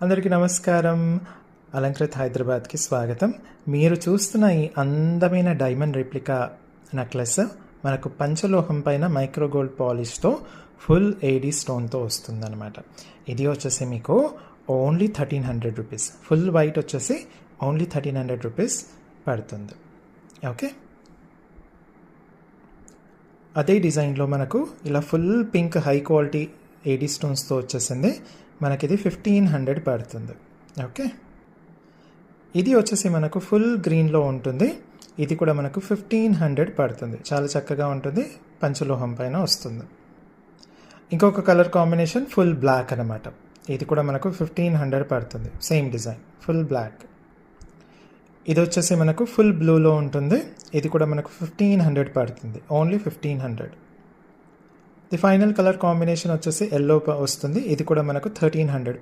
అందరికీ నమస్కారం. అలంకృత్ హైదరాబాద్కి స్వాగతం. మీరు చూస్తున్న ఈ అందమైన డైమండ్ రెప్లికా నెక్లెస్ మనకు పంచలోహం పైన మైక్రో గోల్డ్ పాలిష్తో ఫుల్ ఏడీ స్టోన్తో వస్తుందన్నమాట. ఇది వచ్చేసి మీకు ఓన్లీ 1300 రూపీస్. ఫుల్ వైట్ వచ్చేసి ఓన్లీ 1300 రూపీస్ పడుతుంది. ఓకే, అదే డిజైన్లో మనకు ఇలా ఫుల్ పింక్ హై క్వాలిటీ ఏడీ స్టోన్స్తో వచ్చేసింది. మనకి ఇది 1500 పడుతుంది. ఓకే, ఇది వచ్చేసి మనకు ఫుల్ గ్రీన్లో ఉంటుంది. ఇది కూడా మనకు 1500 పడుతుంది. చాలా చక్కగా ఉంటుంది, పంచలోహం పైన వస్తుంది. ఇంకొక కలర్ కాంబినేషన్ ఫుల్ బ్లాక్ అనమాట. ఇది కూడా మనకు 1500 పడుతుంది. Same design full black. ఇది వచ్చేసి మనకు ఫుల్ బ్లూలో ఉంటుంది. ఇది కూడా మనకు 1500 పడుతుంది. Only 1500. The final colour combination వచ్చేసి ఎల్లో వస్తుంది. ఇది కూడా మనకు 1300